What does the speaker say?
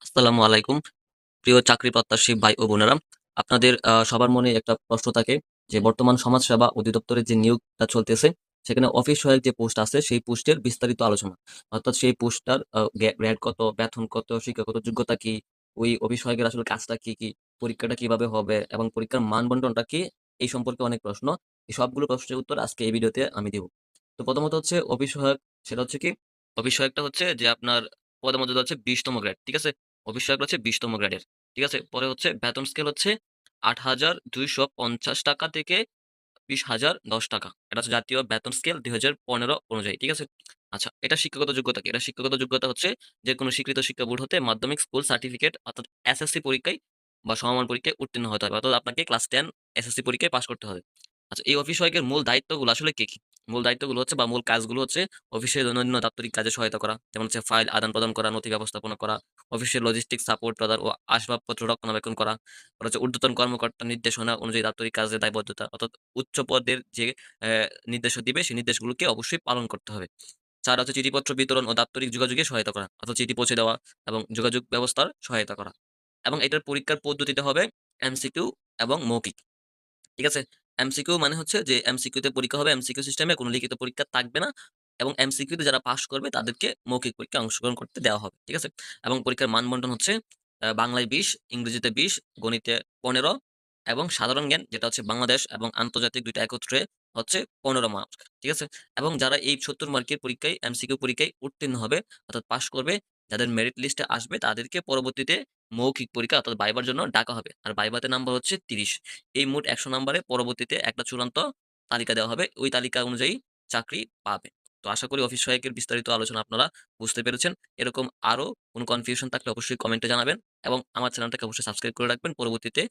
আসসালামু আলাইকুম। প্রিয় চাকরি প্রত্যাশী ভাই ও বোনেরা। আপনাদের সবার মনে একটা প্রশ্ন থাকে যে বর্তমান সমাজসেবা অধিদপ্তরের যে নিয়োগটা চলতেছে, সেখানে অফিস সহায়ক যে পোস্ট আছে সেই পোস্টের বিস্তারিত আলোচনা। অর্থাৎ সেই পোস্টটার গ্রেড কত, বেতন কত, শিক্ষাগত যোগ্যতা কি, ওই অফিস সহায়কের আসলে কাজটা কি, কি, পরীক্ষাটা কিভাবে হবে এবং পরীক্ষার মানবন্টনটা কি? এই সম্পর্কে অনেক প্রশ্ন। এই সবগুলো প্রশ্নের উত্তর আজকে এই ভিডিওতে আমি দিব। তো প্রথমত হচ্ছে অফিস সহায়ক, সেটা হচ্ছে কি? অফিস সহায়কটা হচ্ছে যে আপনার পদমর্যাদা হচ্ছে ২০ তম গ্রেড। ঠিক আছে? অফিস সহায়ক হচ্ছে ২০ তম গ্রেডের। ঠিক আছে? পরে হচ্ছে বেতন স্কেল হচ্ছে ৳৮,২৫০ থেকে ৳২০,০১০। এটা হচ্ছে জাতীয় বেতন স্কেল ২০১৫ অনুযায়ী। ঠিক আছে? আচ্ছা, এটা শিক্ষাগত যোগ্যতা কি? এটা শিক্ষাগত যোগ্যতা হচ্ছে যেকোনো স্বীকৃত শিক্ষা বোর্ড হতে মাধ্যমিক স্কুল সার্টিফিকেট অর্থাৎ এসএসসি পরীক্ষায় বা সমমান পরীক্ষায় উত্তীর্ণ হতে হবে। অর্থাৎ আপনাকে ক্লাস 10 এসএসসি পরীক্ষায় পাস করতে হবে। আচ্ছা, এই অফিস সহায়কের মূল দায়িত্বগুলো আসলে কি, কি? মূল দায়িত্বগুলো হচ্ছে বা মূল কাজগুলো হচ্ছে অফিসের দৈনন্দিন দাপ্তরিক কাজে সহায়তা করা। যেমন হচ্ছে ফাইল আদান-প্রদান করা, নথি ব্যবস্থাপনা করা, অফিসের লজিস্টিক সাপোর্ট প্রদান ও আসবাবপত্র রক্ষণাবেক্ষণ করা। আর হচ্ছে ঊর্ধ্বতন কর্মকর্তার নির্দেশনা অনুযায়ী দাপ্তরিক কাজের দায়বদ্ধতা। অর্থাৎ উচ্চ পদের যে নির্দেশ দিবে সেই নির্দেশগুলোকে অবশ্যই পালন করতে হবে। ৪ হচ্ছে চিঠিপত্র বিতরণ ও দাপ্তরিক যোগাযোগে সহায়তা করা। অর্থাৎ চিঠি পৌঁছে দেওয়া এবং যোগাযোগ ব্যবস্থার সহায়তা করা। এবং এটার পরীক্ষার পদ্ধতিটা হবে এমসিকিউ এবং মৌখিক। ঠিক আছে? এমসিকিউ মানে হচ্ছে যে এমসিকিউ তে পরীক্ষা হবে, এমসিকিউ সিস্টেমে কোনো লিখিত পরীক্ষা থাকবে না এবং এমসিকিউ তে যারা পাস করবে তাদেরকে মৌখিক পরীক্ষায় অংশগ্রহণ করতে দেওয়া হবে। ঠিক আছে? এবং পরীক্ষার মান বন্টন হচ্ছে বাংলায় ২০, ইংরেজিতে ২০, গণিতে ১৫ এবং সাধারণ জ্ঞান যেটা হচ্ছে বাংলাদেশ এবং আন্তর্জাতিক ২ টা একত্রে হচ্ছে ১৫ মার্ক। ঠিক আছে? এবং যারা এই ৭০ মার্কের পরীক্ষায় এমসিকিউ পরীক্ষায় উত্তীর্ণ হবে অর্থাৎ পাস করবে, যাদের মেরিট লিস্টে আসবে তাদেরকে পরবর্তীতে মৌখিক পরীক্ষা অর্থাৎ ভাইবার জন্য ডাকা হবে। আর ভাইভাতে নাম্বার হচ্ছে ৩০। এই মোট ১০০ নাম্বারে পরবর্তীতে একটা চূড়ান্ত তালিকা দেওয়া হবে। ওই তালিকা অনুযায়ী চাকরি পাবে। তো আশা করি অফিস সহায়কের বিস্তারিত আলোচনা আপনারা বুঝতে পেরেছেন। এরকম আরো কোন কনফিউশন থাকলে অবশ্যই কমেন্টে জানাবেন এবং আমার চ্যানেলটাকে অবশ্যই সাবস্ক্রাইব করে রাখবেন। পরবর্তীতে